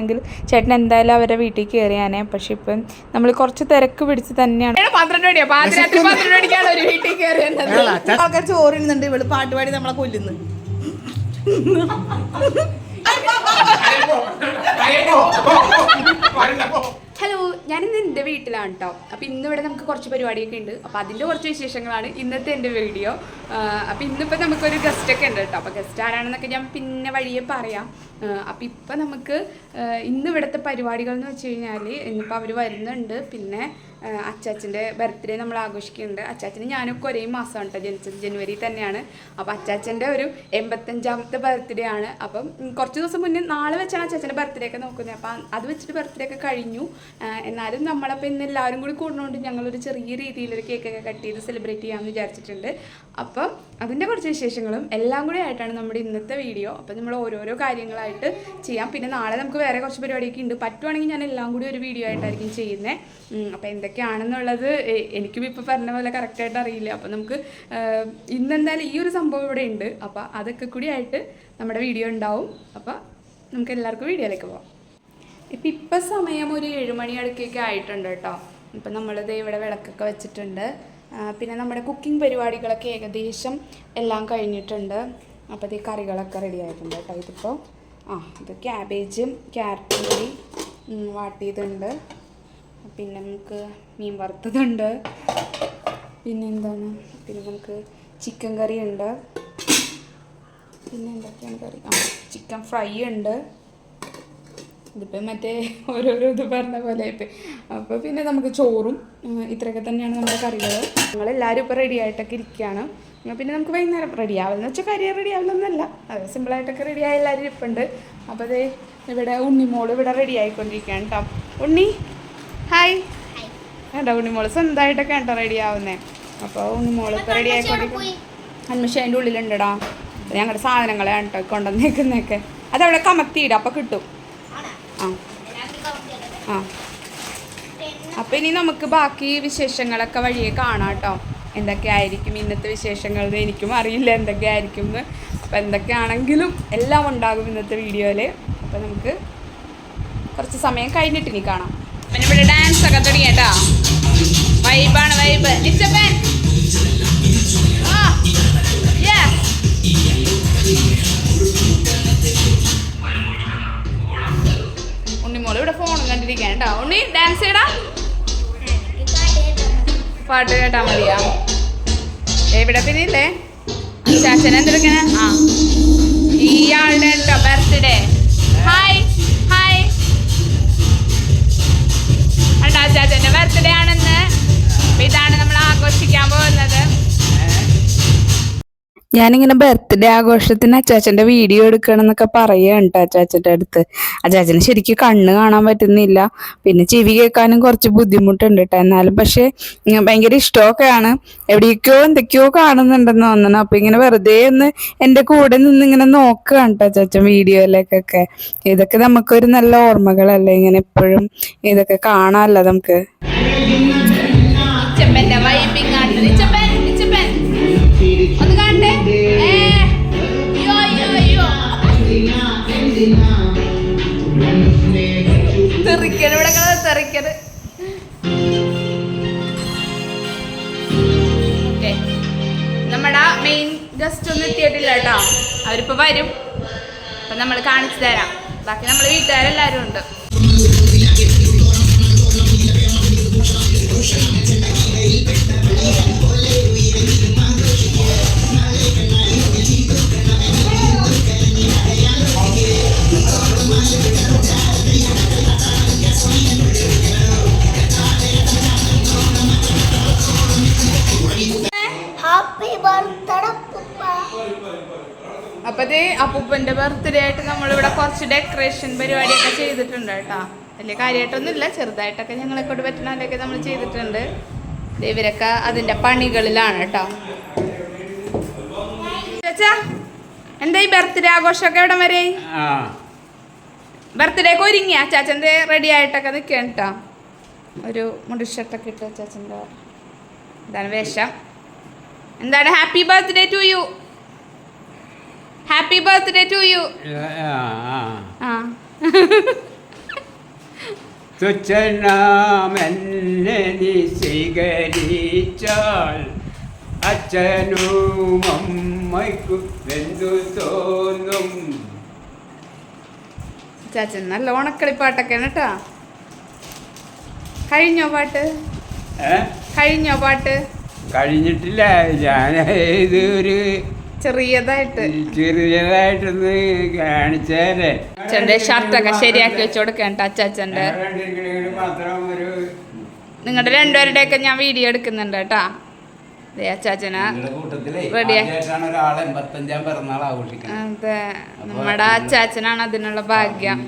െങ്കിൽ ചേട്ടൻ എന്തായാലും അവരുടെ വീട്ടിൽ കയറിയാനേ. പക്ഷെ ഇപ്പം നമ്മൾ കുറച്ച് തിരക്ക് പിടിച്ച് തന്നെയാണ്. 12 മണിക്കാണ് ഒരു വീട്ടിൽ കയറിയത്. ആൾക്കാർ ചോറിനുന്നുണ്ട്, ഇവള് പാട്ടുപാടി നമ്മളെ കൊല്ലുന്നു. ഹലോ, ഞാനിന്ന് എൻ്റെ വീട്ടിലാണ് കേട്ടോ. അപ്പോൾ ഇന്നിവിടെ നമുക്ക് കുറച്ച് പരിപാടിയൊക്കെ ഉണ്ട്. അപ്പോൾ അതിൻ്റെ കുറച്ച് വിശേഷങ്ങളാണ് ഇന്നത്തെ എൻ്റെ വീഡിയോ. അപ്പോൾ ഇന്നിപ്പോൾ നമുക്കൊരു ഗസ്റ്റൊക്കെ ഉണ്ട് കേട്ടോ. അപ്പോൾ ഗസ്റ്റ് ആരാണെന്നൊക്കെ ഞാൻ പിന്നെ വഴിയെ പറയാം. അപ്പോൾ ഇപ്പം നമുക്ക് ഇന്നിവിടുത്തെ പരിപാടികൾ എന്ന് വെച്ച് കഴിഞ്ഞാൽ ഇന്നിപ്പോൾ അവർ വരുന്നുണ്ട്. പിന്നെ അച്ചാച്ചൻ്റെ ബർത്ത്ഡേ നമ്മൾ ആഘോഷിക്കുന്നുണ്ട്. അച്ചാച്ചന് ഞാനൊക്കെ ഒരേ മാസമാണ് കേട്ടോ ജനിച്ചത്, ജനുവരി തന്നെയാണ്. അപ്പോൾ അച്ചാച്ചൻ്റെ ഒരു 85ാമത്തെ ബർത്ത്ഡേ ആണ്. അപ്പം കുറച്ച് ദിവസം മുന്നേ നാളെ വെച്ചാണ് അച്ചാച്ചൻ്റെ ബർത്ത്ഡേ ഒക്കെ നോക്കുന്നത്. അപ്പം അത് വെച്ചിട്ട് ബർത്ത്ഡേ ഒക്കെ കഴിഞ്ഞു. എന്നാലും നമ്മളപ്പോൾ ഇന്ന് എല്ലാവരും കൂടി കൂടുന്നതുകൊണ്ട് ഞങ്ങളൊരു ചെറിയ രീതിയിലൊരു കേക്കൊക്കെ കട്ട് ചെയ്ത് സെലിബ്രേറ്റ് ചെയ്യാമെന്ന് വിചാരിച്ചിട്ടുണ്ട്. അപ്പം അതിൻ്റെ കുറച്ച് വിശേഷങ്ങളും എല്ലാം കൂടി ആയിട്ടാണ് നമ്മുടെ ഇന്നത്തെ വീഡിയോ. അപ്പം നമ്മൾ ഓരോരോ കാര്യങ്ങളായിട്ട് ചെയ്യാം. പിന്നെ നാളെ നമുക്ക് വേറെ കുറച്ച് പരിപാടിയൊക്കെ ഉണ്ട്. പറ്റുവാണെങ്കിൽ ഞാൻ എല്ലാം കൂടി ഒരു വീഡിയോ ആയിട്ടായിരിക്കും ചെയ്യുന്നത്. അപ്പോൾ എന്തൊക്കെയാണെന്നുള്ളത് എനിക്കും ഇപ്പോൾ പറഞ്ഞ പോലെ കറക്റ്റായിട്ട് അറിയില്ല. അപ്പോൾ നമുക്ക് ഇന്നെന്തായാലും ഈ ഒരു സംഭവം ഇവിടെ ഉണ്ട്. അപ്പോൾ അതൊക്കെ കൂടി ആയിട്ട് നമ്മുടെ വീഡിയോ ഉണ്ടാവും. അപ്പോൾ നമുക്ക് എല്ലാവർക്കും വീഡിയോയിലേക്ക് പോകാം. ഇപ്പം സമയം ഒരു 7 മണി അടുക്കൊക്കെ ആയിട്ടുണ്ട് കേട്ടോ. ഇപ്പം നമ്മളിത് ഇവിടെ വിളക്കൊക്കെ വെച്ചിട്ടുണ്ട്. പിന്നെ നമ്മുടെ കുക്കിംഗ് പരിപാടികളൊക്കെ ഏകദേശം എല്ലാം കഴിഞ്ഞിട്ടുണ്ട്. അപ്പോൾ ഇത് കറികളൊക്കെ റെഡി ആയിട്ടുണ്ട് കേട്ടോ. ഇതിപ്പോൾ ഇത് ക്യാബേജും ക്യാരറ്റും കൂടി വാട്ടിയതുണ്ട്. പിന്നെ നമുക്ക് മീൻ വറുത്തതുണ്ട്. പിന്നെ എന്താണ്, പിന്നെ നമുക്ക് ചിക്കൻ കറി ഉണ്ട്. പിന്നെ എന്തൊക്കെയാണ് കറി, ചിക്കൻ ഫ്രൈ ഉണ്ട്. ഇതിപ്പോൾ മറ്റേ ഓരോരോ ഇത് പറഞ്ഞ പോലെ ഇപ്പം. അപ്പോൾ പിന്നെ നമുക്ക് ചോറും ഇത്രയൊക്കെ തന്നെയാണ് നമ്മുടെ കറികൾ. ഞങ്ങളെല്ലാവരും ഇപ്പോൾ റെഡി ആയിട്ടൊക്കെ ഇരിക്കുകയാണ്. പിന്നെ നമുക്ക് വൈകുന്നേരം റെഡി ആവില്ലെന്ന് വെച്ചാൽ കറി റെഡി ആവില്ലെന്നല്ല, അത് സിമ്പിളായിട്ടൊക്കെ റെഡിയായി എല്ലാവരും ഇരിപ്പുണ്ട്. അപ്പോൾ അതേ ഇവിടെ ഉണ്ണിമോള് ഇവിടെ റെഡി ആയിക്കൊണ്ടിരിക്കുകയാണ് കേട്ടോ. ഉണ്ണി ഹായ് കേട്ടോ. ഉണ്ണിമോള് സ്വന്തമായിട്ടൊക്കെ കേട്ടോ റെഡി ആവുന്നേ. അപ്പോൾ ഉണ്ണിമോള് ഇപ്പോൾ റെഡി ആയിക്കൊണ്ടിരിക്കും. അന്വേഷ അതിൻ്റെ ഉള്ളിലുണ്ടടാ. ഞങ്ങളുടെ സാധനങ്ങളെയാണ് കേട്ടോ കൊണ്ടുവന്നേക്കുന്നതൊക്കെ. അതവിടെ കമത്തിയിടും, അപ്പോൾ കിട്ടും. അപ്പം ഇനി നമുക്ക് ബാക്കി വിശേഷങ്ങളൊക്കെ വഴിയെ കാണാം കേട്ടോ. എന്തൊക്കെയായിരിക്കും ഇന്നത്തെ വിശേഷങ്ങൾ എനിക്കും അറിയില്ല എന്തൊക്കെയായിരിക്കും എന്ന്. അപ്പം എന്തൊക്കെയാണെങ്കിലും എല്ലാം ഉണ്ടാകും ഇന്നത്തെ വീഡിയോയിൽ. അപ്പം നമുക്ക് കുറച്ച് സമയം കഴിഞ്ഞിട്ട് ഇനി കാണാം. പിന്നെ ഇവിടെ ഡാൻസ് ഒക്കെ തുടങ്ങി കേട്ടോ. വൈബാണ്, വൈബ്. ഉണ്ണിമോള് ഇവിടെ ഫോണും കണ്ടിരിക്കാൻ കേട്ടോ. ഉണ്ണി ഡാൻസ് ചെയ്യടാ, പാട്ട് കേട്ടാ മതിയാ. എവിടെ പിന്നെ ഇല്ലേ ചാച്ചൻ എന്തെടുക്കണേ? ഇയാളുടെ കേട്ടോ ബർത്ത്ഡേ. ഹായ് ഹായ് കേട്ടോ. ചാച്ചൻ്റെ ബർത്ത്ഡേ ആണെന്ന്. ഇതാണ് നമ്മൾ ആഘോഷിക്കാൻ പോകുന്നത്. ഞാനിങ്ങനെ ബർത്ത്ഡേ ആഘോഷത്തിന് അച്ചാച്ചൻ്റെ വീഡിയോ എടുക്കണം എന്നൊക്കെ പറയുകയാണ് കേട്ടോ അച്ചാച്ചൻ്റെ അടുത്ത്. അച്ചാച്ചന് ശരിക്കും കണ്ണ് കാണാൻ പറ്റുന്നില്ല, പിന്നെ ചെവി കേൾക്കാനും കുറച്ച് ബുദ്ധിമുട്ടുണ്ട് കേട്ടോ. എന്നാലും പക്ഷേ ഭയങ്കര ഇഷ്ടമൊക്കെയാണ്. എവിടേക്കോ എന്തൊക്കെയോ കാണുന്നുണ്ടെന്ന് തോന്നണം. അപ്പം ഇങ്ങനെ വെറുതെ ഒന്ന് എൻ്റെ കൂടെ നിന്ന് ഇങ്ങനെ നോക്കുകയാണ് കേട്ടോ അച്ചാച്ചൻ വീഡിയോയിലേക്കൊക്കെ. ഇതൊക്കെ നമുക്കൊരു നല്ല ഓർമ്മകളല്ലേ, ഇങ്ങനെ എപ്പോഴും ഇതൊക്കെ കാണാമല്ലോ നമുക്ക്. നമ്മുടെ മെയിൻ ഗസ്റ്റ് ഒന്നും എത്തിയിട്ടില്ല കേട്ടോ. അവരിപ്പോൾ വരും. അപ്പം നമ്മൾ കാണിച്ചു തരാം. ബാക്കി നമ്മൾ വീട്ടുകാരെല്ലാവരും ഉണ്ട്. അപ്പൊ ഇത് അപ്പൂപ്പന്റെ ബർത്ത്ഡേ ആയിട്ട് നമ്മളിവിടെ കുറച്ച് ഡെക്കറേഷൻ പരിപാടിയൊക്കെ ചെയ്തിട്ടുണ്ട് കേട്ടോ. വലിയ കാര്യമായിട്ടൊന്നും ഇല്ല, ചെറുതായിട്ടൊക്കെ ഞങ്ങളെ കൊണ്ട് പറ്റുന്നതൊക്കെ നമ്മൾ ചെയ്തിട്ടുണ്ട്. ഇവരൊക്കെ അതിന്റെ പണികളിലാണ് കേട്ടോ. ചേച്ചാ എന്താ ഈ ബർത്ത്ഡേ ആഘോഷമൊക്കെ എവിടെ വരെ? ബർത്ത്ഡേക്ക് ഒരുങ്ങിയ ചാച്ചൻ്റെ റെഡി ആയിട്ടൊക്കെ നിൽക്കുകയാണ് കേട്ടോ. ഒരു മുടി ഷർട്ടൊക്കെ ഇട്ട് ചാച്ചൻ്റെ ഇതാണ് വേഷം. എന്താണ് happy birthday to you. Happy birthday to you. തുച്ഛനാമെന്നെ നീ സ്വീകരിച്ചാൽ അച്ഛനും അമ്മയ്ക്കും എന്തു തോന്നും. ചാച്ചൻ നല്ല ഓണക്കളിപ്പാട്ടൊക്കെയാണ് കേട്ടോ. കഴിഞ്ഞോ പാട്ട്? കഴിഞ്ഞോ പാട്ട്? കഴിഞ്ഞിട്ടില്ല. ഞാൻ ഇത് ഒരു ചെറിയതായിട്ടൊന്ന് കാണിച്ചേരെ. അച്ഛൻ്റെ ഷർട്ടൊക്കെ ശരിയാക്കി വെച്ച് കൊടുക്കാൻ അച്ചാച്ചൻ്റെ. നിങ്ങളുടെ രണ്ടുപേരുടെയൊക്കെ ഞാൻ വീഡിയോ എടുക്കുന്നുണ്ട് കേട്ടാ. അച്ചാച്ചനാ അതെ, നമ്മുടെ അച്ചാച്ചനാണ് അതിനുള്ള ഭാഗ്യം.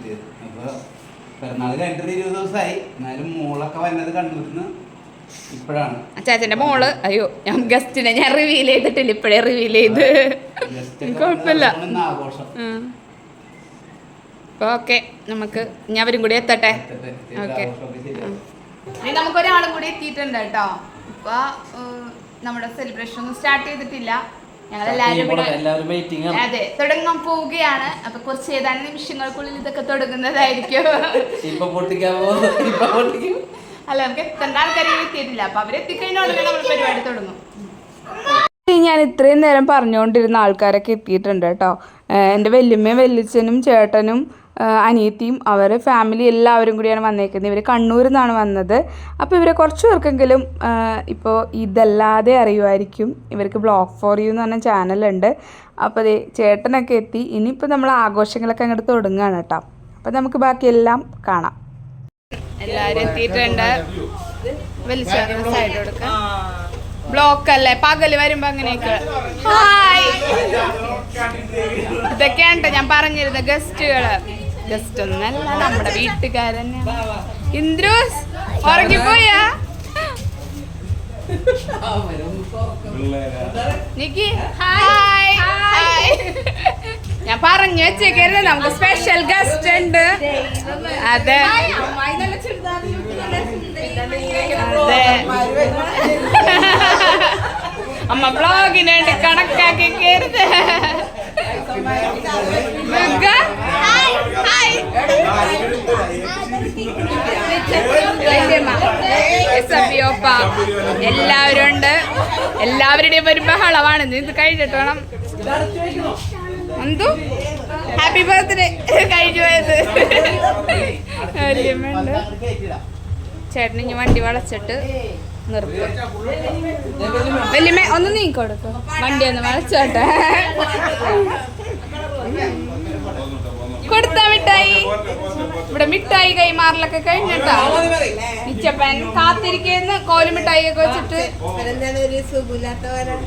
അച്ചാച്ചന്റെ മോള്, അയ്യോ ഞാൻ ഗസ്റ്റിനെ ഞാൻ റിവീൽ ചെയ്തിട്ടില്ല, ഇപ്പഴേ റിവീൽ ചെയ്ത്. കുഴപ്പമില്ല. ഓക്കെ, നമുക്ക് ഇനി അവരും കൂടി എത്തട്ടെ. ഓക്കെ, ഇനി നമുക്കൊരാളും കൂടി എത്തിയിട്ടുണ്ട് കേട്ടോ. ഇപ്പൊ നമ്മുടെ സെലിബ്രേഷൻ ഒന്നും സ്റ്റാർട്ട് ചെയ്തിട്ടില്ല. ഞങ്ങളെല്ലാരും അതെ തുടങ്ങാൻ പോവുകയാണ്. അപ്പൊ കുറച്ച് ഏതാനും നിമിഷങ്ങൾക്കുള്ളിൽ ഇതൊക്കെ തുടങ്ങുന്നതായിരിക്കും. അല്ല, നമുക്ക് എത്തേണ്ട ആൾക്കാരെ എത്തിയിട്ടില്ല. അപ്പൊ അവരെത്തിക്കഴിഞ്ഞാൽ ഉടനെ നമ്മൾ പരിപാടി തുടങ്ങും. ഞാൻ ഇത്രയും നേരം പറഞ്ഞുകൊണ്ടിരുന്ന ആൾക്കാരൊക്കെ എത്തിയിട്ടുണ്ട് കേട്ടോ. എൻ്റെ വല്യമ്മയും വല്യച്ഛനും ചേട്ടനും അനിയത്തിയും അവരെ ഫാമിലി എല്ലാവരും കൂടിയാണ് വന്നേക്കുന്നത്. ഇവർ കണ്ണൂരിൽ നിന്നാണ് വന്നത്. അപ്പോൾ ഇവരെ കുറച്ച് പേർക്കെങ്കിലും ഇപ്പോൾ ഇതല്ലാതെ അറിയുമായിരിക്കും. ഇവർക്ക് ബ്ലോഗ് ഫോർ യു എന്ന് പറഞ്ഞ ചാനലുണ്ട്. അപ്പോൾ അതേ ചേട്ടനൊക്കെ എത്തി. ഇനിയിപ്പോൾ നമ്മൾ ആഘോഷങ്ങളൊക്കെ അങ്ങോട്ട് തുടങ്ങുകയാണ് കേട്ടോ. അപ്പോൾ നമുക്ക് ബാക്കിയെല്ലാം കാണാം. എല്ലാവരും എത്തിയിട്ടുണ്ട്. വലിച്ചു സൈഡ് കൊടുക്കാം. ബ്ലോക്ക് അല്ലേ പകല് വരുമ്പോ അങ്ങനെയൊക്കെ. ഹായ്, ഇതൊക്കെയാണ് ഞാൻ പറഞ്ഞിരുന്ന ഗസ്റ്റുകള്. ഗസ്റ്റ് ഒന്നല്ല, നമ്മുടെ വീട്ടുകാരന്നെ. ഇന്ദ്രൂസ് ഉറങ്ങിപ്പോയാ? നിക്കി ഹായ്. ഹായ്, ഞാൻ പറഞ്ഞു വെച്ചേക്കരുത്, നമുക്ക് സ്പെഷ്യൽ ഗസ്റ്റ് ഉണ്ട്. അതെ അതെ, അമ്മ ബ്ലോഗിനുണ്ട് കണക്കാക്കി കയറുത്. എല്ലാവരും ഉണ്ട്. എല്ലാവരുടെയും ഒരു ബഹളമാണ്. ഇത് കഴിഞ്ഞിട്ട് വേണം. എന്തോ ഹാപ്പി ബർത്ത്ഡേ കഴിഞ്ഞു പോയത്. വല്യമ്മയുണ്ട്. ചേട്ടൻ ഇനി വണ്ടി വളച്ചിട്ട് നിർത്തും. വല്യമ്മ ഒന്ന് നീക്കൊടുക്കും, വണ്ടി ഒന്ന് വളച്ചോട്ടെ. കൊടുത്ത മിഠായി, ഇവിടെ മിഠായി കൈമാറലൊക്കെ കഴിഞ്ഞിട്ടാ. ഇച്ചപ്പൻ കാത്തിരിക്കുന്ന കോലുമിഠായി ഒക്കെ വെച്ചിട്ട്.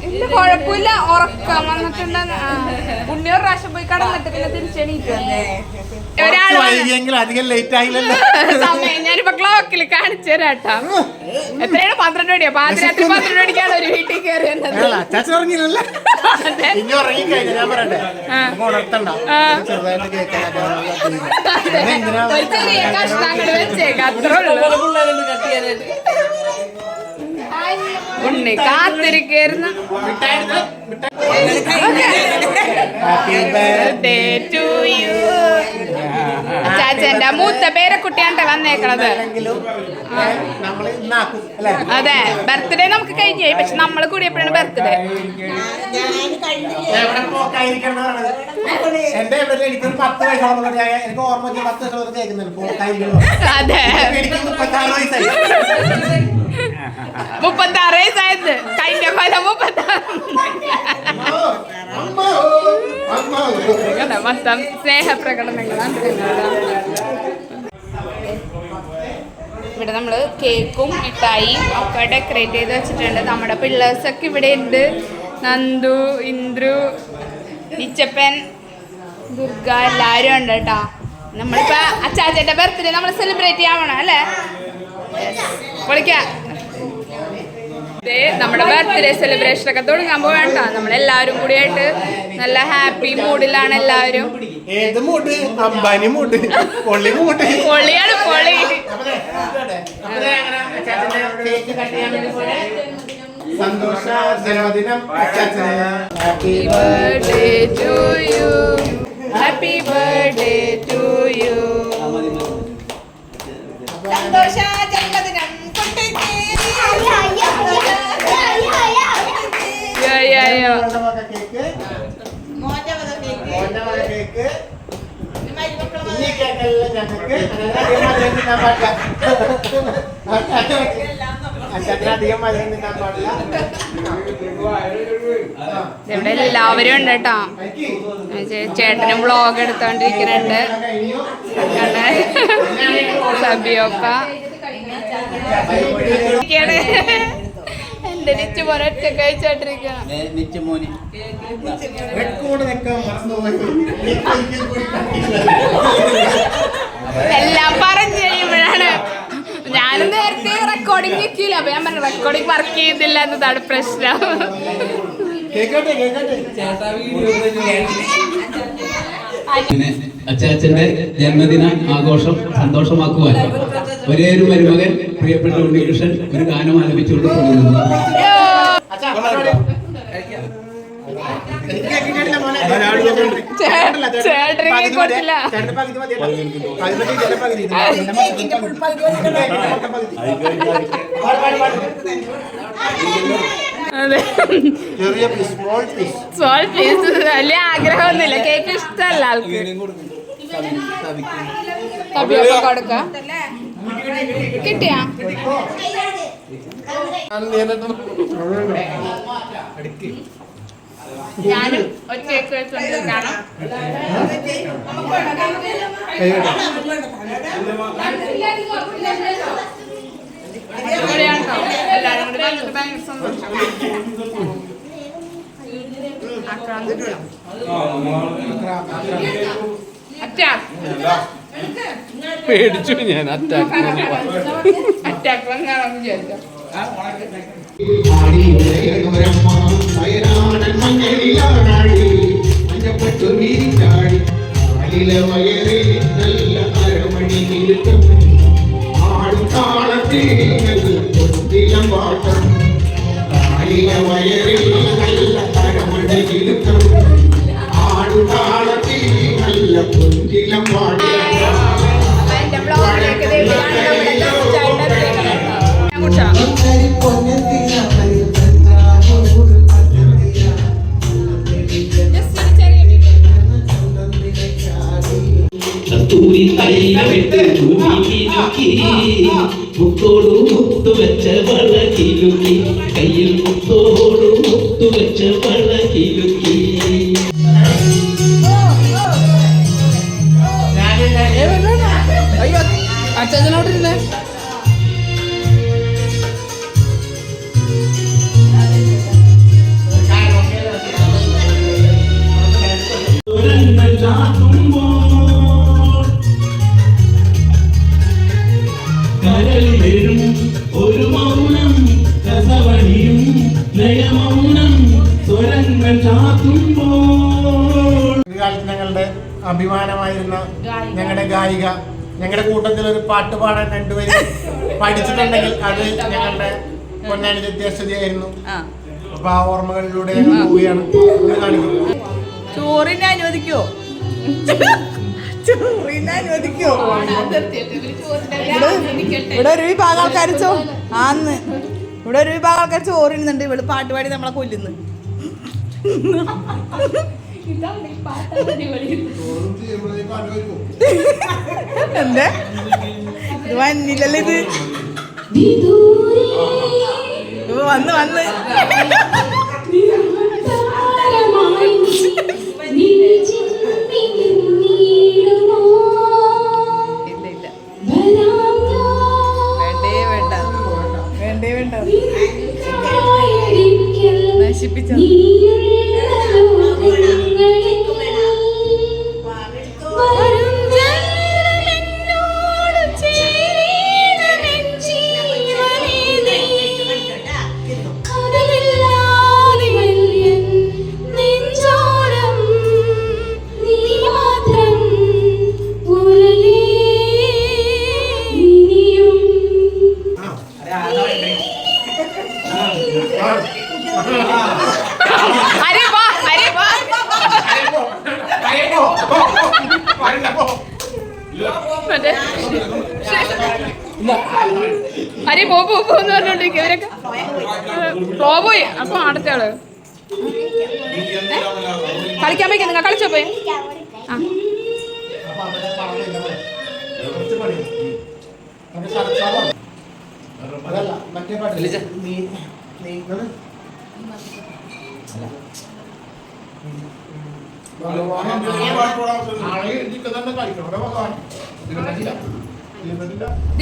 ഇല്ല കുഴപ്പമില്ല, ഉറക്കം വന്നിട്ടുണ്ടെന്ന്. ഉണ്ണി ഒരു പ്രാവശ്യം പോയി കടന്നിട്ട് പിന്നെ തിരിച്ചെണീറ്റ് സമയം ഞാനിപ്പോ ക്ലോക്കിൽ കാണിച്ചു തരാട്ടാ. എത്രയാണ്? 12 മണിയാ. പാതിരാത്രി 12 മണിക്കാണ് ഒരു വീട്ടിൽ കയറി വന്നത്. ഒരു ചെറിയ കഷ്ണം അങ്ങോട്ട് വെച്ചേക്കാം, അത്രേ ഉള്ളൂ. ഉണ്ണി കാത്തിരിക്കുന്നു. ചാച്ചന്റെ മൂത്ത പേരക്കുട്ടിയാണ് വന്നേക്കണത്. അതെ, ബർത്ത്ഡേ നമുക്ക് കഴിഞ്ഞു, പക്ഷെ നമ്മള് കൂടിയപ്പോഴാണ് ബർത്ത്ഡേ. അതെ, 36 വയസ്സായത്. കഴിഞ്ഞ കൊല്ലം 36. മൊത്തം സ്നേഹപ്രകടനങ്ങളാണ്. ഇവിടെ നമ്മൾ കേക്കും മിഠായിയും ഒക്കെ ഡെക്കറേറ്റ് ചെയ്ത് വെച്ചിട്ടുണ്ട്. നമ്മുടെ പിള്ളേഴ്സൊക്കെ ഇവിടെ ഉണ്ട്. നന്ദു, ഇന്ദ്രു, ഇച്ചപ്പൻ, ദുർഗ എല്ലാവരും ഉണ്ട് കേട്ടോ. നമ്മളിപ്പോൾ അച്ചാച്ചൻ്റെ ബർത്ത്ഡേ നമ്മൾ സെലിബ്രേറ്റ് ചെയ്യാവണം അല്ലേ? പൊളിക്കാം. നമ്മുടെ ബർത്ത്ഡേ സെലിബ്രേഷൻ ഒക്കെ തുടങ്ങാൻ പോകണ്ട. നമ്മളെല്ലാവരും കൂടിയായിട്ട് നല്ല ഹാപ്പി മൂഡിലാണ് എല്ലാവരും. പൊളിയാണ് പൊളി. സന്തോഷ ജന്മദിനം അച്ചാച്ചനെ. Happy birthday to you, happy birthday to you. സന്തോഷ ജന്മദിനം കുട്ടിക്ക്. യോ മോന്റെ വക കേക്ക്, മോന്റെ വക കേക്ക്. മോന്റെ വക കേക്ക്. ഇനി മരുമക്കളെ വക ഈ കേക്കെല്ലാം ഞങ്ങൾക്ക് അധികം തിന്നാൻ പാടില്ല. അച്ചാച്ചന് അധികം മധുരം തിന്നാൻ പാടില്ല. ഇവിടെ എല്ലാവരും ഉണ്ട് കേട്ടോ. ചേട്ടനും വ്ളോഗ് എടുത്തോണ്ടിരിക്കുന്നുണ്ട്. സബിയോപ്പ എന്റെ നിച്ചു പോലെ ഒറ്റ കഴിച്ചോണ്ടിരിക്കണം. റെക്കോർഡ് വെക്കാൻ മറന്നുപോയി. എല്ലാം പറഞ്ഞു കഴിയുമ്പോഴാണ് ഞാനും നേരത്തെ റെക്കോർഡിങ് വെക്കില്ല. അപ്പൊ ഞാൻ പറഞ്ഞു റെക്കോർഡിങ് വർക്ക് ചെയ്തില്ല എന്നതാണ് പ്രശ്നം. കേക്കട്ടെ കേക്കട്ടെ. അച്ചാച്ചന്റെ ജന്മദിന ആഘോഷം സന്തോഷമാക്കുവാൻ ഒരേ ഒരു മരുമകൻ പ്രിയപ്പെട്ട ഉണ്ണികൃഷ്ണൻ ഒരു ഗാനം ആലപിച്ചുകൊണ്ട് തുടങ്ങുന്നു. അച്ഛാ എനിക്ക് കേക്കിട്ടില്ല മോനെ. ചേട്ടന് കേക്ക് കൊടുത്തില്ല. ചേട്ടന് പകുതി മതി. പകുതി ഇതിന്റെ പകുതി. കേക്കിന്റെ full പകുതി അതെ, ചെറിയ piece, small piece. Small piece. വലിയ ആഗ്രഹമൊന്നുമില്ല, കേക്ക് ഇഷ്ടമല്ല ആൾക്ക്. തബിയൊക്കെ കൊടുക്ക. കിട്ടിയാ ഞാനും ഒരു കേക്ക് വെച്ചോണ്ടിരിക്കണം. എല്ലാരും കൂടി വന്നിട്ട് ഭയങ്കര സന്തോഷം. പേടിച്ചു ഞാൻ അറ്റാക്ക് അറ്റാക്ക് വന്നാണെന്ന് വിചാരിച്ചു. എന്റെ ബ്ലോഗിലേക്ക് കസ്തൂരി തൈലമിട്ട് ഭൂമിയിലുക്കി മുത്തോടു മുത്തു വെച്ച വളകിലുക്കി കയ്യിൽ മുത്തോടു മുത്തു വെച്ച വളകിലുക്കി. അയ്യോ അച്ഛനോട്ടിരുന്നേ. കരളിലും ഒരു മൗനം രസവണിയും ലയമൗനം സ്വരങ്ങൾ ചാത്തുമ്പോൾ. ഒരു കാലത്ത് ഞങ്ങളുടെ അഭിമാനമായിരുന്ന ഞങ്ങളുടെ ഗായിക, ഞങ്ങളുടെ കൂട്ടത്തിൽ ഒരു പാട്ട് പാടാൻ രണ്ടുപേരും പഠിച്ചിട്ടുണ്ടെങ്കിൽ അത് ഞങ്ങളുടെ പൊന്നാനി വ്യത്യാസതയായിരുന്നു. അപ്പൊ ആ ഓർമ്മകളിലൂടെ ഞങ്ങൾ പോവുകയാണ്. കാണിക്കുന്നത് ചോറിനെ അനുവദിക്കോ? ചോറിനെ അനുവദിക്കോ? ഇവിടെ ഒരു വിഭാഗം ആൾക്കാർ ആന്ന് ഇവിടെ ഒരു വിഭാഗം ആൾക്കാർ ചോറിനുന്നുണ്ട്. ഇവിടെ പാട്ട് പാടി നമ്മളെ കൊല്ലുന്നു. എന്താ ഇത് വന്നില്ലല്ലോ ഇത്. വന്ന് വന്ന് വേണ്ടേ വേണ്ട നശിപ്പിച്ച മറ്റേ അരെ പോന്ന് പറഞ്ഞോണ്ടിരിക്കും ഇവരൊക്കെ ഫ്ലോ പോയി അപ്പൊ അടുത്ത ആള് കളിക്കാൻ പോയി നിങ്ങൾ കളിച്ചോ പോയി ആ അതല്ല മറ്റേ പാട്ട്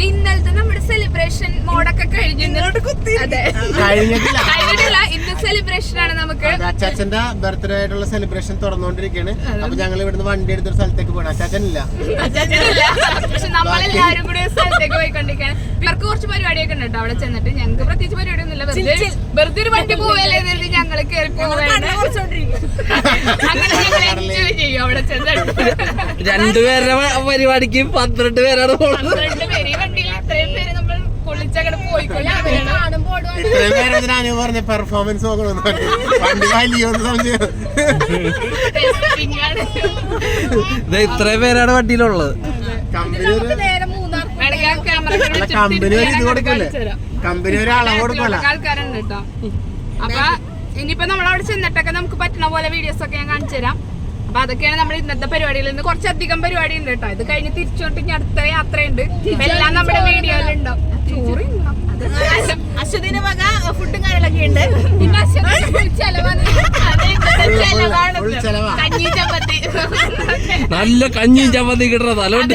ഇന്നലത്തെ നമ്മുടെ സെലിബ്രേഷൻ മോഡൊക്കെ കഴിഞ്ഞിട്ടില്ല ഇന്ന് സെലിബ്രേഷൻ ആണ് നമുക്ക് അച്ചാച്ചന്റെ ബർത്ത്ഡേ ആയിട്ടുള്ള സെലിബ്രേഷൻ തുറന്നുകൊണ്ടിരിക്കുകയാണ് അപ്പൊ ഞങ്ങൾ ഇവിടുന്ന് വണ്ടി എടുത്തൊരു സ്ഥലത്തേക്ക് പോകണം അച്ചാച്ചനില്ല പക്ഷെ നമ്മളെല്ലാരും കൂടി ഒരു സ്ഥലത്തേക്ക് പോയിക്കൊണ്ടിരിക്കുകയാണ് ഇവർക്ക് കുറച്ച് പരിപാടിയൊക്കെ ഉണ്ട് കേട്ടോ അവിടെ ചെന്നിട്ട് ഞങ്ങൾക്ക് പ്രത്യേകിച്ച് പരിപാടിയൊന്നുമില്ല വെറുതെ ഒരു വണ്ടി പോവല്ലേ ഞങ്ങൾ കയറി പോകാൻ ചെയ്യും അവിടെ ചെന്നിട്ട് രണ്ടുപേരുടെ പരിപാടിക്ക് 12 പേരാണ് പോകുന്നത്. 12 പേര് ഈ വണ്ടിയിൽ അത്രയും പേര് നമ്മൾ പൊളിച്ചങ്ങോട്ട് പോയിക്കൊണ്ടിരിക്കുകയാണ് ഇത്രയും പേര് അനു പറഞ്ഞ പെർഫോമൻസ് നോക്കണമെന്ന് പറഞ്ഞു വണ്ടി വലിയൊന്ന് സംശയം ഇത്രയും പേരാണ് വണ്ടിയിലുള്ളത്. കമ്പനി ഒരു ഇത് കൊടുക്കല്ലേ കമ്പനി ഒരു അളവ് കൊടുക്കല്ല ആൾക്കാരുണ്ട് കേട്ടോ അപ്പൊ ഇനിയിപ്പോ നമ്മളവിടെ ചെന്നിട്ടൊക്കെ നമുക്ക് പറ്റുന്ന പോലെ വീഡിയോസ് ഒക്കെ ഞാൻ കാണിച്ചു തരാം അപ്പൊ അതൊക്കെയാണ് നമ്മൾ ഇന്നത്തെ പരിപാടിയിൽ നിന്ന് കുറച്ചധികം പരിപാടി ഉണ്ട് കേട്ടോ ഇത് കഴിഞ്ഞ് തിരിച്ചോട്ട് ഇനി അടുത്ത യാത്രയുണ്ട് എല്ലാം നമ്മുടെ വീഡിയോയിലുണ്ടാവും ചോറ് അശ്വതിന്റെ വക ഫുഡും കാര്യങ്ങളൊക്കെ ഉണ്ട് പിന്നെ കഞ്ഞി ചമ്മത്തി നല്ല കഞ്ഞിയും ചമ്മന്തി കിട്ടുന്നത് അതുകൊണ്ട്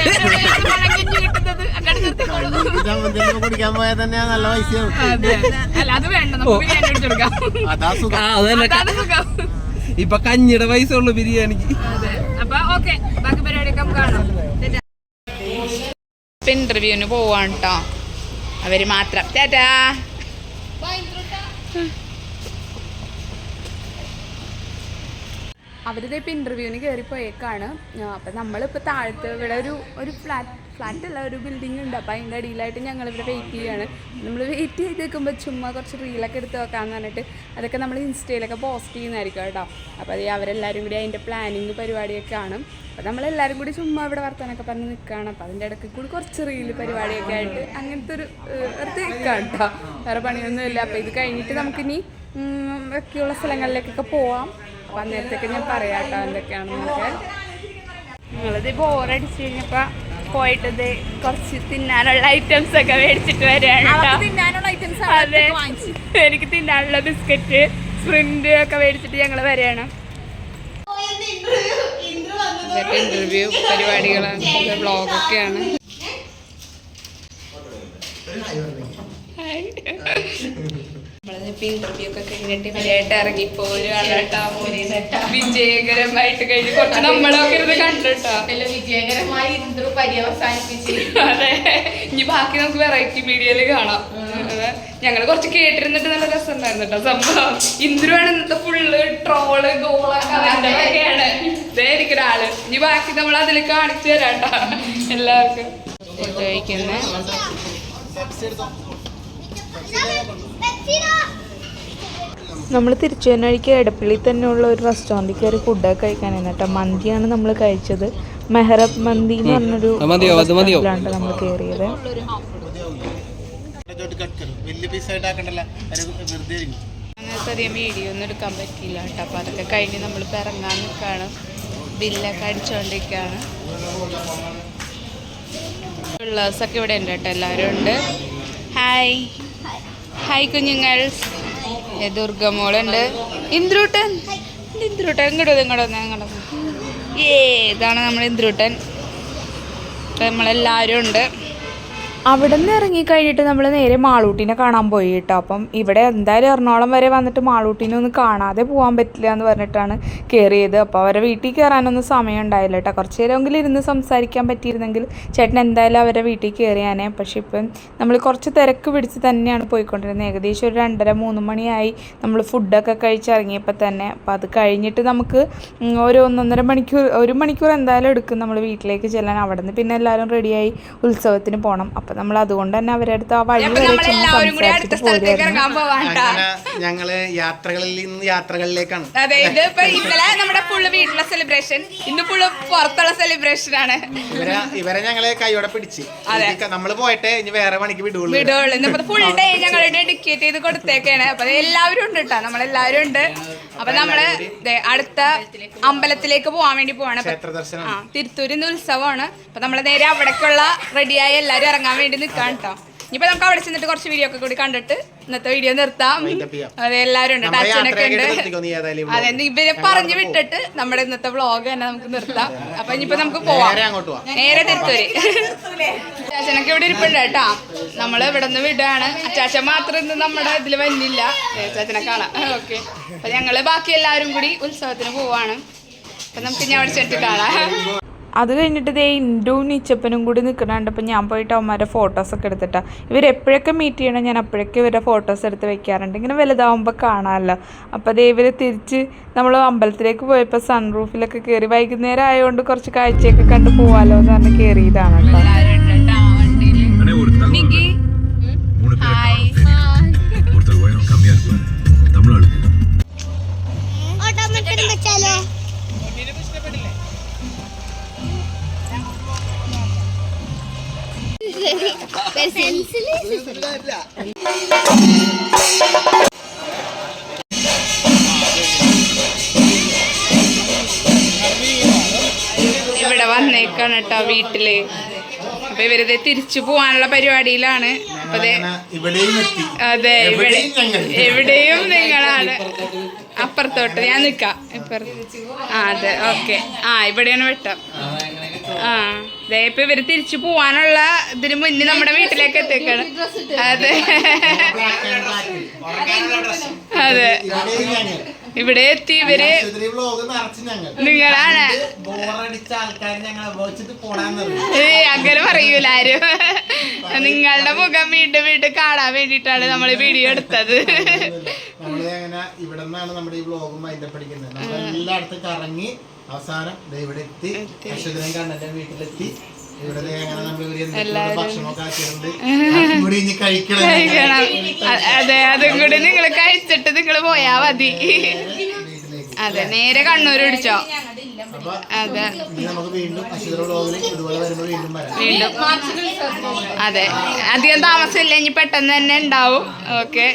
കുടിക്കാൻ പോയാൽ തന്നെ നല്ല പൈസയാണ് അല്ല അത് വേണ്ട നമുക്ക് ബിരിയാണി അടിച്ചെടുക്കാം അതാ സുഖം ഇപ്പൊ കഞ്ഞിയുടെ പൈസ ഉള്ളു ബിരിയാണിക്ക്. അപ്പൊ ഓക്കെ ബാക്കി പരിപാടിയൊക്കെ നമുക്ക് കാണാം. ഇന്റർവ്യൂവിന് പോവാണ് കേട്ടോ അവര് മാത്രം. ടാറ്റാ. അവരിതിപ്പോൾ ഇൻ്റർവ്യൂവിന് കയറിപ്പോയേക്കാണ്. അപ്പം നമ്മളിപ്പോൾ താഴത്ത് ഇവിടെ ഒരു ഫ്ലാറ്റല്ല ഒരു ബിൽഡിംഗ് ഉണ്ട്. അപ്പോൾ അതിൻ്റെ അടിയിലായിട്ട് ഞങ്ങളിവിടെ വെയിറ്റ് ചെയ്യുകയാണ്. നമ്മൾ വെയിറ്റ് ചെയ്ത് നിൽക്കുമ്പോൾ ചുമ്മാ കുറച്ച് റീലൊക്കെ എടുത്ത് വെക്കാമെന്ന് പറഞ്ഞിട്ട് അതൊക്കെ നമ്മൾ ഇൻസ്റ്റയിലൊക്കെ പോസ്റ്റ് ചെയ്യുന്നതായിരിക്കും കേട്ടോ. അപ്പോൾ അത് അവരെല്ലാവരും കൂടി അതിൻ്റെ പ്ലാനിങ് പരിപാടിയൊക്കെ ആണ്. അപ്പോൾ നമ്മളെല്ലാവരും കൂടി ചുമ്മാ ഇവിടെ വർത്താനൊക്കെ പറഞ്ഞ് നിൽക്കുകയാണ്. അപ്പോൾ അതിൻ്റെ ഇടയ്ക്ക് കൂടി കുറച്ച് റീല് പരിപാടിയൊക്കെ ആയിട്ട് അങ്ങനത്തെ ഒരു വെറുതെ നിൽക്കാം കേട്ടോ. വേറെ പണിയൊന്നുമില്ല. അപ്പോൾ ഇത് കഴിഞ്ഞിട്ട് നമുക്കിനി ഒക്കെയുള്ള സ്ഥലങ്ങളിലേക്കൊക്കെ പോവാം. അപ്പം അന്നേരത്തേക്ക് ഞാൻ പറയാം കേട്ടോ എന്തൊക്കെയാണെന്നൊക്കെ. ഞങ്ങളിത് ബോറടിച്ച് കഴിഞ്ഞപ്പോൾ പോയിട്ടത് കുറച്ച് തിന്നാനുള്ള ഐറ്റംസ് ഒക്കെ മേടിച്ചിട്ട് വരികയാണ് കേട്ടോ. അതെ, എനിക്ക് തിന്നാനുള്ള ബിസ്ക്കറ്റ് സ്പ്രിന്റ് ഒക്കെ മേടിച്ചിട്ട് ഞങ്ങൾ വരികയാണ്. ഇതൊക്കെ ഇന്റർവ്യൂ പരിപാടികളാണ്, വ്ളോഗൊക്കെയാണ്. നമ്മളിപ്പോ ഇന്റർവ്യൂ ഒക്കെ കഴിഞ്ഞിട്ട് വരെയായിട്ട് ഇറങ്ങിപ്പോരുകയാണ് കേട്ടോ. വിജയകരമായിട്ട് കഴിഞ്ഞ് കുറച്ച് നമ്മളൊക്കെ ഇരുന്ന് കണ്ടിട്ടോ. വിജയകരമായി ഇന്റർവ്യൂ പര്യവസാനിപ്പിച്ച്. അതെ, ഇനി ബാക്കി നമുക്ക് വെറൈറ്റി മീഡിയയിൽ കാണാം. ഞങ്ങൾ കുറച്ച് കേട്ടിരുന്നിട്ട് നല്ല രസം ഉണ്ടായിരുന്നു കേട്ടോ സംഭവം. ഇന്ദ്രുവാണ് ഇന്നത്തെ ഫുള്ള് ട്രോള് ഗോളൊക്കെ ഒക്കെയാണ്. ഇതേ എനിക്കൊരാള്. ഇനി ബാക്കി നമ്മൾ അതിൽ കാണിച്ചു തരാം കേട്ടോ എല്ലാവർക്കും. കഴിക്കുന്ന നമ്മൾ തിരിച്ചു തന്നെ വഴിക്ക് എടപ്പള്ളി തന്നെയുള്ള ഒരു റെസ്റ്റോറൻറ്റിൽ കയറി ഫുഡൊക്കെ കഴിക്കാനായിരുന്നു കേട്ടോ. മന്തിയാണ് നമ്മൾ കഴിച്ചത്. മെഹറബ് മന്തി എന്ന് പറഞ്ഞൊരു റെസ്റ്റോറൻറ്റിലാണ് നമ്മൾ കയറിയത്. അധികം വീഡിയോ ഒന്നും എടുക്കാൻ പറ്റിയില്ല കേട്ടോ. അപ്പോൾ അതൊക്കെ കഴിഞ്ഞ് നമ്മളിപ്പോൾ ഇറങ്ങാൻ നിൽക്കുകയാണ്. ബില്ലൊക്കെ അടിച്ചുകൊണ്ടിരിക്കുകയാണ്. പിള്ളേഴ്സൊക്കെ ഇവിടെ ഉണ്ട് കേട്ടോ, എല്ലാവരും ഉണ്ട്. ഹായ് ഹായ് കുഞ്ഞുങ്ങൾ. ദുർഗമോളുണ്ട്. ഇന്ദ്രൂട്ടൻ ഇങ്ങോട്ട് ഇതാണ് നമ്മുടെ ഇന്ദ്രൂട്ടൻ. ഇപ്പം നമ്മളെല്ലാവരും ഉണ്ട്. അവിടെ നിന്ന് ഇറങ്ങിക്കഴിഞ്ഞിട്ട് നമ്മൾ നേരെ മാളൂട്ടീനെ കാണാൻ പോയി കേട്ടോ. അപ്പം ഇവിടെ എന്തായാലും എറണാകുളം വരെ വന്നിട്ട് മാളൂട്ടീനെ ഒന്ന് കാണാതെ പോകാൻ പറ്റില്ല എന്ന് പറഞ്ഞിട്ടാണ് കയറിയത്. അപ്പോൾ അവരെ വീട്ടിൽ കയറാനൊന്നും സമയം ഉണ്ടായില്ല കേട്ടോ. കുറച്ച് നേരമെങ്കിലും ഇരുന്ന് സംസാരിക്കാൻ പറ്റിയിരുന്നെങ്കിൽ ചേട്ടൻ എന്തായാലും അവരെ വീട്ടിൽ കയറിയാനേ. പക്ഷെ ഇപ്പം നമ്മൾ കുറച്ച് തിരക്ക് പിടിച്ച് തന്നെയാണ് പോയിക്കൊണ്ടിരുന്നത്. ഏകദേശം ഒരു 2:30-3 മണിയായി നമ്മൾ ഫുഡൊക്കെ കഴിച്ചിറങ്ങിയപ്പോൾ തന്നെ. അപ്പോൾ അത് കഴിഞ്ഞിട്ട് നമുക്ക് ഒരു 1 മണിക്കൂർ എന്തായാലും എടുക്കും നമ്മൾ വീട്ടിലേക്ക് ചെല്ലാൻ. അവിടെ നിന്ന് പിന്നെ എല്ലാവരും റെഡിയായി ഉത്സവത്തിന് പോകണം. അപ്പം നമ്മൾ അതുകൊണ്ട് തന്നെ അവരുടെ അടുത്ത് ആ വഴി അപ്പൊ വരെ നമ്മളെല്ലാവരും കൂടി അടുത്ത സ്ഥലത്തേക്ക് ഇറങ്ങാൻ പോവാണ്ടാ. അങ്ങനെ ഞങ്ങള് യാത്രകളിൽ നിന്ന് യാത്രകളിലേക്കാണ്. അതെ, ഇത് ഇപ്പൊ ഇന്നലെ നമ്മുടെ ഫുള്ള് വീട്ടിലെ സെലിബ്രേഷൻ, ഇന്ന് ഫുള്ള് പുറത്തുള്ള സെലിബ്രേഷൻ ആണ്. ഇവരെ ഞങ്ങള് കൈയോടെ പിടിച്ച് നമ്മള് പോയിട്ട് ഇനി വേറെ പണിക്ക് വിടുള്ളൂ. ഇന്നിപ്പോ ഫുൾ ഡേ ഞങ്ങൾ ഡെഡിക്കേറ്റ് ചെയ്ത് കൊടുത്തേക്കാണ്. അപ്പൊ എല്ലാവരും ഉണ്ട് കേട്ടോ, നമ്മളെല്ലാവരും ഉണ്ട്. അപ്പൊ നമ്മള് അടുത്ത അമ്പലത്തിലേക്ക് പോവാൻ വേണ്ടി പോവാണ്. തിരുത്തൂരിൽ നിന്ന് ഉത്സവമാണ്. അപ്പൊ നമ്മള് നേരെ അവിടേക്കുള്ള റെഡിയായി എല്ലാരും ഇറങ്ങാൻ വേണ്ടി നിൽക്കാം കേട്ടോ. ഇനിയിപ്പോ നമുക്ക് അവിടെ ചെന്നിട്ട് കുറച്ച് വീഡിയോ ഒക്കെ കൂടി കണ്ടിട്ട് ഇന്നത്തെ വീഡിയോ നിർത്താം. അതെ, എല്ലാരും ഉണ്ട്, അച്ഛനൊക്കെ ഉണ്ട്. അതെ, ഇവരെ പറഞ്ഞു വിട്ടിട്ട് നമ്മുടെ ഇന്നത്തെ വ്ളോഗ് തന്നെ നമുക്ക് നിർത്താം. അപ്പൊ ഇനിയിപ്പോ നമുക്ക് പോവാം നേരെ തിരുത്തൂര്. അച്ഛനൊക്കെ ഇവിടെ ഇരിപ്പുണ്ട് കേട്ടാ. നമ്മള് ഇവിടെ നിന്ന് വിടുകയാണ്. അച്ചാച്ചൻ മാത്രം ഇന്ന് നമ്മുടെ ഇതില് വന്നില്ല, അച്ചാച്ചനെ കാണാം. ഓക്കെ, അപ്പൊ ഞങ്ങള് ബാക്കി എല്ലാവരും കൂടി ഉത്സവത്തിന് പോവാണ്. അപ്പൊ നമുക്ക് ഇനി അവിടെ ചെന്നിട്ട് കാണാം. അത് കഴിഞ്ഞിട്ട് ദേ ഇൻഡും നിച്ചപ്പനും കൂടി നിൽക്കുന്നുണ്ട്. അപ്പം ഞാൻ പോയിട്ട് അവന്മാരുടെ ഫോട്ടോസൊക്കെ എടുത്തിട്ടാണ്. ഇവരെപ്പോഴൊക്കെ മീറ്റ് ചെയ്യണം ഞാൻ അപ്പോഴൊക്കെ ഇവരുടെ ഫോട്ടോസ് എടുത്ത് വെക്കാറുണ്ട്, ഇങ്ങനെ വലുതാവുമ്പോൾ കാണാമല്ലോ. അപ്പോൾ അതേ ഇവർ തിരിച്ച് നമ്മൾ അമ്പലത്തിലേക്ക് പോയപ്പോൾ സൺറൂഫിലൊക്കെ കയറി, വൈകുന്നേരം ആയതുകൊണ്ട് കുറച്ച് കാഴ്ചയൊക്കെ കണ്ട് പോവാലോ എന്ന് പറഞ്ഞ് കയറിയതാണ് കേട്ടോ. ഇവിടെ വന്നേക്കാണ് കേട്ടോ വീട്ടില്. അപ്പൊ ഇവരത് തിരിച്ചു പോവാനുള്ള പരിപാടിയിലാണ്. അതെ, എവിടെയും നിങ്ങളാണ്. അപ്പുറത്തോട്ട് ഞാൻ നിക്കാം, ഇപ്പുറത്ത്. അതെ, ഓക്കെ. ഇവിടെയാണ് വെട്ടം. ഇപ്പൊ ഇവര് തിരിച്ചു പോവാനുള്ള ഇതിന് മുന്നേ നമ്മുടെ വീട്ടിലേക്ക് എത്തിക്കാണ്. അതെ അതെ, ഇവിടെ എത്തി ഇവര്. നിങ്ങളാണ് അങ്ങനെ പറയൂല ആരും. നിങ്ങളുടെ മുഖം വീണ്ടും വീണ്ടും കാണാൻ വേണ്ടിട്ടാണ് നമ്മൾ വീഡിയോ എടുത്തത്. ഇവിടെ നിന്നാണ് നമ്മുടെ ഈ വ്ലോഗും പഠിക്കുന്നത്. നമ്മൾ എല്ലായിടത്തും കറങ്ങി അവസാനം ഇവിടെ എത്തി. അശ്വതിനെയും കണ്ണന്റെ വീട്ടിലെത്തി. ഇവിടെ ഭക്ഷണമൊക്കെ ആക്കിയിട്ടുണ്ട്. കഴിക്കണം. അതെ, അതും കൂടി നിങ്ങൾ കഴിച്ചിട്ട് നിങ്ങൾ പോയാ മതി. അതെ, നേരെ കണ്ണൂർ പിടിച്ചോ. അതെ, വീണ്ടും. അതെ, അധികം താമസമില്ല, ഇനി പെട്ടെന്ന് തന്നെ ഉണ്ടാവും. ഓക്കെ,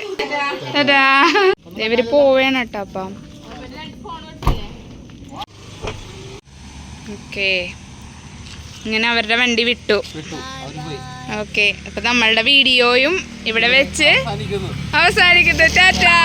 ഇവര് പോവേണം കേട്ടോ. അപ്പം ഓക്കെ, ഇങ്ങനെ അവരുടെ വണ്ടി വിട്ടു. ഓക്കെ, അപ്പൊ നമ്മളുടെ വീഡിയോയും ഇവിടെ വെച്ച് അവസാനിക്കുന്നു. ടാറ്റാ.